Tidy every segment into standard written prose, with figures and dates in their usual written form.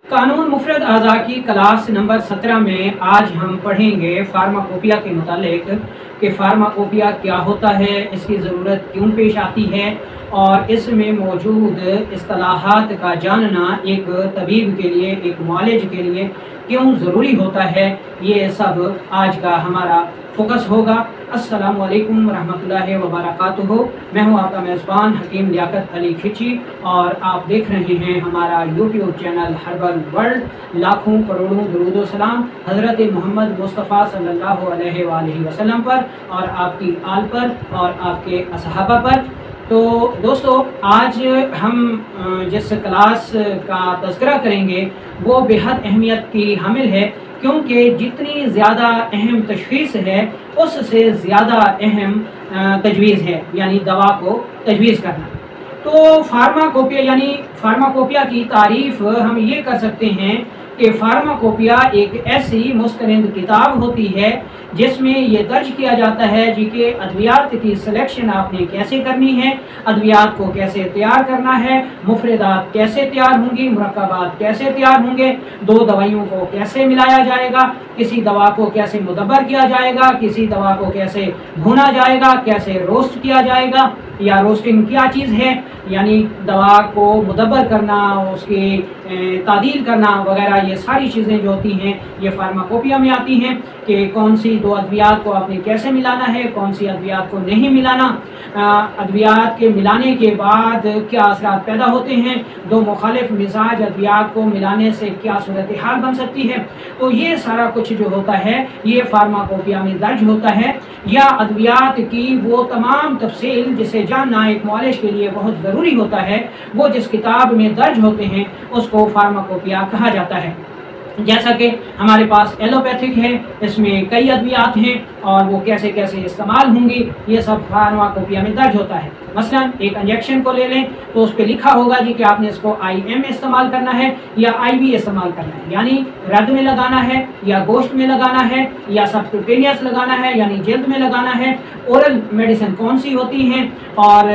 कानून मुफरद अज़ा की class number 17 में आज हम पढ़ेंगे फार्माकोपिया के मुतालिक कि फार्माकोपिया क्या होता है, इसकी ज़रूरत क्यों पेश आती है और इसमें मौजूद इस्तिलाहात का जानना एक तबीब के लिए, एक मुआलिज के लिए क्यों ज़रूरी होता है। ये सब आज का हमारा फोकस होगा। अस्सलामु अलैकुम रहमतुल्लाहि व बरकातुहू। मैं हूँ आपका मेज़बान हकीम लियाकत अली खिची और आप देख रहे हैं हमारा यूट्यूब चैनल हर्बल वर्ल्ड। लाखों करोड़ों दुरूद व सलाम हज़रत मोहम्मद मुस्तफ़ा सल्लल्लाहु अलैहि वसल्लम पर और आपकी आल पर और आपके असहाबा पर। तो दोस्तों, आज हम जिस क्लास का तज़किरा करेंगे वो बेहद अहमियत की हामिल है, क्योंकि जितनी ज़्यादा अहम तशख़ीस है उससे ज़्यादा अहम तजवीज़ है, यानी दवा को तजवीज़ करना। तो फार्माकोपिया की तारीफ़ हम ये कर सकते हैं कि फार्माकोपिया एक ऐसी मुस्तनिद किताब होती है जिसमें ये दर्ज किया जाता है जी कि अद्वियात की सिलेक्शन आपने कैसे करनी है, अद्वियात को कैसे तैयार करना है, मुफरदात कैसे तैयार होंगी, मुरक्कबात कैसे तैयार होंगे, दो दवाइयों को कैसे मिलाया जाएगा, किसी दवा को कैसे मुदब्बर किया जाएगा, किसी दवा को कैसे भुना जाएगा, कैसे रोस्ट किया जाएगा, या रोस्टिंग क्या चीज़ है, यानी दवा को मुदब्बर करना, उसकी तादील करना वगैरह, ये सारी चीज़ें जो होती हैं ये फार्माकोपिया में आती हैं कि कौन सी दो अद्वियात को आपने कैसे मिलाना है, कौन सी अद्वियात को नहीं मिलाना, अद्वियात के मिलाने के बाद क्या असरात पैदा होते हैं, दो मुखालिफ मिजाज अद्वियात को मिलाने से क्या सूरत हाल बन सकती है। तो ये सारा कुछ जो होता है ये फार्माकोपिया में दर्ज होता है, या अद्वियात की वो तमाम तफसील जिसे जानना एक मुआलिज के लिए बहुत ज़रूरी होता है, वो जिस किताब में दर्ज होते हैं उसको फार्माकोपिया कहा जाता है। जैसा कि हमारे पास एलोपैथिक है, इसमें कई अद्वियात हैं और वो कैसे कैसे इस्तेमाल होंगी ये सब फार्माकोपिया में दर्ज होता है। मसलन एक इंजेक्शन को ले लें तो उस पर लिखा होगा जी कि आपने इसको IM में इस्तेमाल करना है या IV इस्तेमाल करना है, यानी रग में लगाना है या गोश्त में लगाना है या सबक्यूटेनियस लगाना है यानी जल्द में लगाना है, ओरल मेडिसिन कौन सी होती हैं और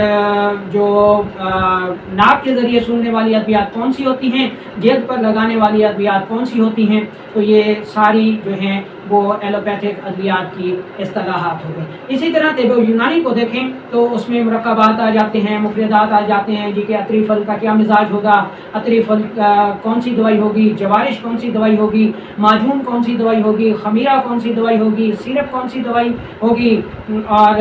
जो नाक के ज़रिए सूंघने वाली अद्वियात कौन सी होती हैं, जल्द पर लगाने वाली अद्वियात कौन सी होती हैं। तो ये सारी जो हैं वो एलोपैथिक अद्वियात की इस्तिलाहात हो गई। इसी तरह तिब यूनानी को देखें तो उसमें मुरक्कबात आ जाते हैं, मुफरदात आ जाते हैं जी कि अतरी फल का क्या मिजाज होगा, अतरी फल कौन सी दवाई होगी, जवारिश कौन सी दवाई होगी, माजून कौन सी दवाई होगी, खमीरा कौन सी दवाई होगी, सिरप कौन सी दवाई होगी और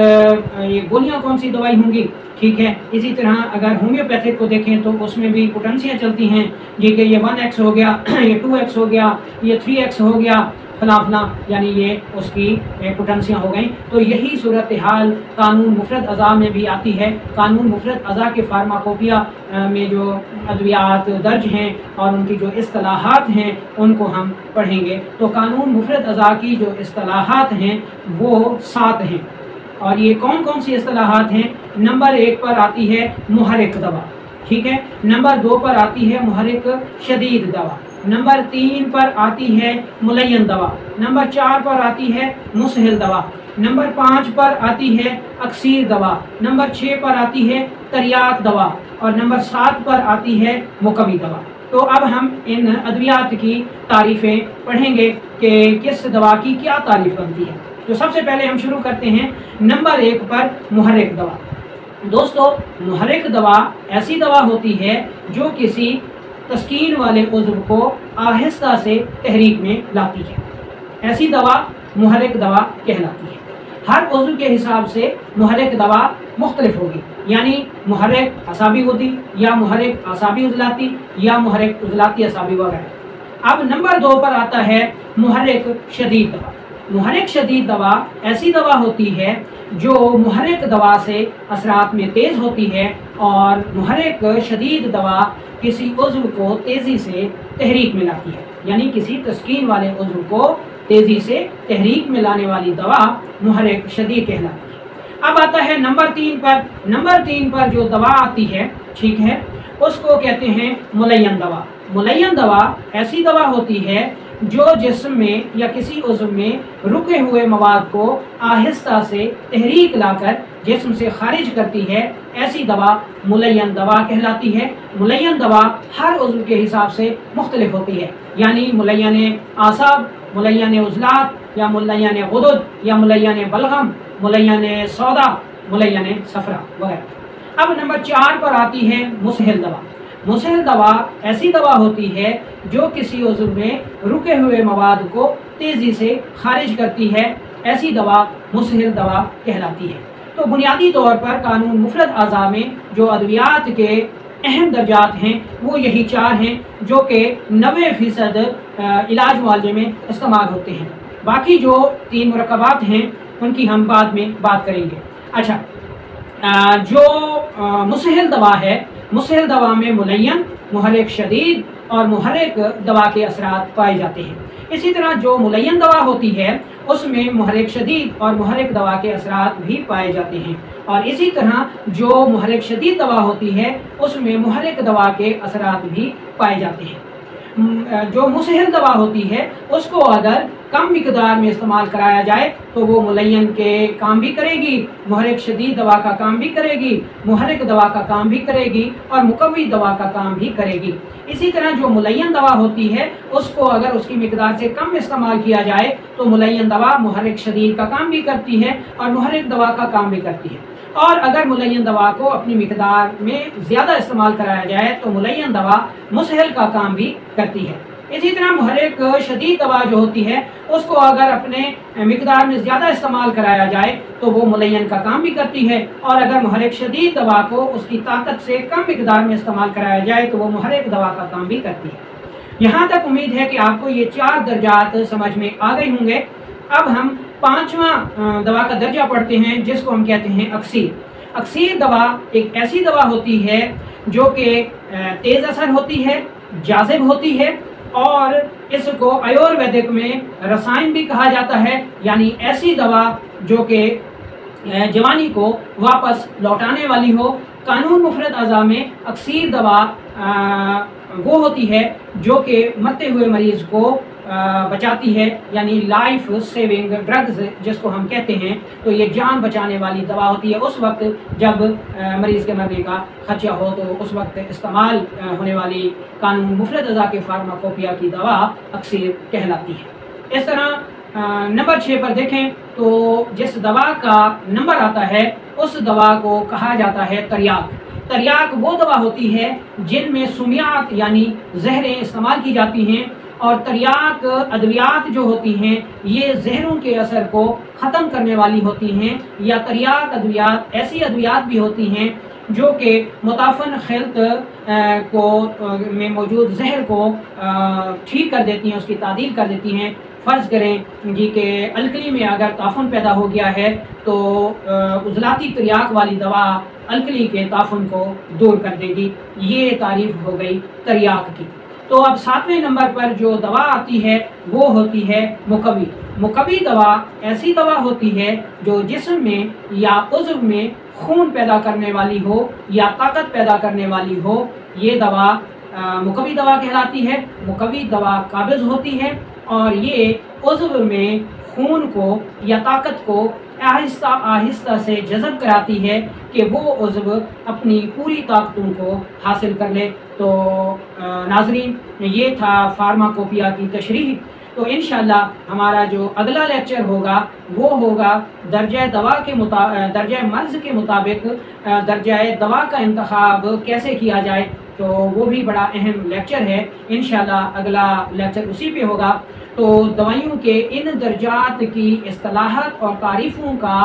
ये गोलियाँ कौन सी दवाई होंगी। ठीक है, इसी तरह अगर होम्योपैथिक को देखें तो उसमें भी पोटेंसियाँ चलती हैं जी कि ये 1x हो गया, ये 2x हो गया, ये 3x हो गया, फला यानी ये उसकी पोटेंसियाँ हो गई। तो यही सूरत हाल कानून मुफरद अज़ा में भी आती है। कानून मुफरद अज़ा के फार्माकोपिया में जो अद्वियात दर्ज हैं और उनकी जो इस्तिलाहात हैं उनको हम पढ़ेंगे। तो कानून मुफरद अज़ा की जो इस्तिलाहात हैं वो 7 हैं और ये कौन कौन सी इस्तिलाहात हैं। नंबर 1 पर आती है मुहर्रिक दवा, ठीक है। नंबर 2 पर आती है मुहर्रिक शदीद दवा। नंबर 3 पर आती है मुलय्यन दवा। नंबर 4 पर आती है मुसहिल दवा। नंबर 5 पर आती है अक्सीर दवा। नंबर 6 पर आती है तरियाक दवा और नंबर 7 पर आती है मुकवी दवा। तो अब हम इन अद्वियात की तारीफ़ें पढ़ेंगे कि किस दवा की क्या तारीफ़ बनती है। तो सबसे पहले हम शुरू करते हैं नंबर 1 पर मुहर्रिक दवा। दोस्तों, मुहर्रिक दवा ऐसी दवा होती है जो किसी तस्कीन वाले उज़्व को आहिस्ता से तहरीक में लाती है, ऐसी दवा मुहर्रिक दवा कहलाती है। हर उज़्व के हिसाब से मुहर्रिक दवा मुख्तलिफ होगी, यानी मुहर्रिक असाबी होती या मुहर्रिक असाबी उज़लाती या मुहर्रिक उज़लाती असाबी वगैरह। अब नंबर 2 पर आता है मुहर्रिक शदीद दवा। मुहर्रिक शदीद दवा ऐसी दवा होती है जो मुहर्रिक दवा से असरात में तेज़ होती है और मुहर्रिक शदीद दवा किसी उज़्व को तेज़ी से तहरीक में लाती है, यानी किसी तस्कीन वाले उज़्व को तेज़ी से तहरीक में लाने वाली दवा मुहर्रिक शदीद कहलाती है। अब आता है नंबर 3 पर। नंबर 3 पर जो दवा आती है, ठीक है, उसको कहते हैं मुलय्यन दवा। मुलय्यन दवा ऐसी दवा होती है जो जिस्म में या किसी उज़्व में रुके हुए मवाद को आहिस्ता से तहरीक लाकर जिस्म से खारिज करती है, ऐसी दवा मुलय्यन दवा कहलाती है। मुलय्यन दवा हर उज़्व के हिसाब से मुख्तलिफ होती है, यानी मुलय्यन आसाब, मुलय्यन उज़लात, या मुलय्यन गुदुद, या मुलय्यन बलगम, मुलय्यन सौदा, मुलय्यन सफरा वगैरह। अब नंबर 4 पर आती है मुसहिल दवा। मुसहिल दवा ऐसी दवा होती है जो किसी उज़्व में रुके हुए मवाद को तेज़ी से खारिज करती है, ऐसी दवा मुसहिल दवा कहलाती है। तो बुनियादी तौर पर कानून मुफरद अज़ा में जो अद्वियात के अहम दर्जात हैं वो यही 4 हैं, जो कि 90% इलाज मुआलजे में इस्तेमाल होते हैं। बाकी जो 3 मुरक्कबात हैं उनकी हम बाद में बात करेंगे। अच्छा, जो मुसहिल दवा है, मुसहिल दवा में मुलय्यन, मुहर्रिक शदीद और मुहर्रिक दवा के असरात पाए जाते हैं। इसी तरह जो मुलय्यन दवा होती है उसमें मुहर्रिक शदीद और मुहर्रिक दवा के असरात भी पाए जाते हैं, और इसी तरह जो मुहर्रिक शदीद दवा होती है उसमें मुहर्रिक दवा के असरात भी पाए जाते हैं। जो मुसहिल दवा होती है उसको अगर कम मिकदार में इस्तेमाल कराया जाए तो वो मुलय्यन के काम भी करेगी, मुहर्रिक शदीद दवा का काम भी करेगी, मुहर्रिक दवा का काम भी करेगी और मुकव्वी दवा का काम भी करेगी। इसी तरह जो मुलय्यन दवा होती है उसको अगर उसकी मिकदार से कम इस्तेमाल किया जाए तो मुलय्यन दवा मुहर्रिक शदीद का काम भी करती है और मुहर्रिक दवा का काम भी करती है। और अगर मुलय्यन दवा को अपनी मिकदार में ज़्यादा इस्तेमाल कराया जाए तो मुलय्यन दवा मुसहिल का काम भी करती है। इसी तरह मुहर्रिक शदीद दवा जो होती है उसको अगर अपने मिकदार में ज़्यादा इस्तेमाल कराया जाए तो वो मुलय्यन का काम भी करती है, और अगर मुहर्रिक शदीद दवा को उसकी ताकत से कम मिकदार में इस्तेमाल कराया जाए तो वो मुहर्रिक दवा का काम भी करती है। यहाँ तक उम्मीद है कि आपको ये 4 दर्जात समझ में आ गए होंगे। अब हम 5वां दवा का दर्जा पढ़ते हैं जिसको हम कहते हैं अक्सीर। अक्सीर दवा एक ऐसी दवा होती है जो कि तेज़ असर होती है, जाज़िब होती है, और इसको आयुर्वेदिक में रसायन भी कहा जाता है, यानी ऐसी दवा जो कि जवानी को वापस लौटाने वाली हो। कानून मुफरद अज़ा में अक्सीर दवा वो होती है जो कि मरते हुए मरीज़ को बचाती है, यानी लाइफ सेविंग ड्रग्स जिसको हम कहते हैं। तो ये जान बचाने वाली दवा होती है उस वक्त जब मरीज़ के मरने का खदशा हो, तो उस वक्त इस्तेमाल होने वाली कानून मुफरद अज़ा के फार्माकोपिया की दवा अक्सीर कहलाती है। इस तरह नंबर 6 पर देखें तो जिस दवा का नंबर आता है उस दवा को कहा जाता है तरियाक। तरियाक वो दवा होती है जिनमें सुमियात यानी जहरें इस्तेमाल की जाती हैं, और तरियाक अद्वियात जो होती हैं ये जहरों के असर को ख़त्म करने वाली होती हैं, या तरियाक अद्वियात ऐसी अद्वियात भी होती हैं जो कि मुताफ़न खिल्त को में मौजूद जहर को ठीक कर देती हैं, उसकी तादील कर देती हैं। फ़र्ज़ करें जी कि अलकली में अगर ताफ़ुन पैदा हो गया है तो उज़लाती तरियाक वाली दवा अलकली के ताफ़ुन को दूर कर देगी। ये तारीफ़ हो गई तरियाक की। तो अब 7वें नंबर पर जो दवा आती है वो होती है मुकव्वी। मुकव्वी दवा ऐसी दवा होती है जो जिस्म में या उज़्व में खून पैदा करने वाली हो या ताकत पैदा करने वाली हो, ये दवा मुकव्वी दवा कहलाती है। मुकव्वी दवा काबिज़ होती है और ये उज़्व में खून को या ताकत को आहिस्ता आहिस्ता से जज़ब कराती है कि वो उज़्व अपनी पूरी ताकतों को हासिल कर ले। तो नाज़रीन, ये था फार्माकोपिया की तशरीह। तो इंशाअल्लाह हमारा जो अगला लेक्चर होगा वो होगा दर्जा दवा के दर्जा मर्ज़ के मुताबिक दर्जा दवा का इंतखाब कैसे किया जाए। तो वो भी बड़ा अहम लेक्चर है। इंशाअल्लाह अगला लेक्चर उसी पे होगा। तो दवाइयों के इन दर्जात की इस्तिलाहात और तारीफ़ों का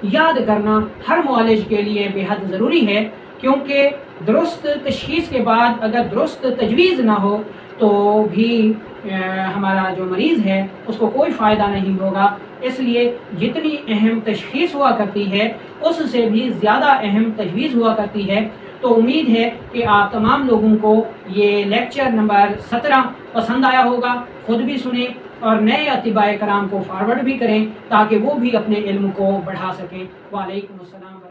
याद करना हर मुआलिज के लिए बेहद ज़रूरी है, क्योंकि दुरुस्त तशख़ीस के बाद अगर दुरुस्त तजवीज़ ना हो तो भी हमारा जो मरीज़ है उसको कोई फ़ायदा नहीं होगा। इसलिए जितनी अहम तशख़ीस हुआ करती है उससे भी ज़्यादा अहम तजवीज़ हुआ करती है। तो उम्मीद है कि आप तमाम लोगों को ये लेक्चर नंबर 17 पसंद आया होगा। ख़ुद भी सुने और नए अतिबाए कराम को फॉरवर्ड भी करें ताकि वो भी अपने इल्म को बढ़ा सकें। वालेकुम अस्सलाम।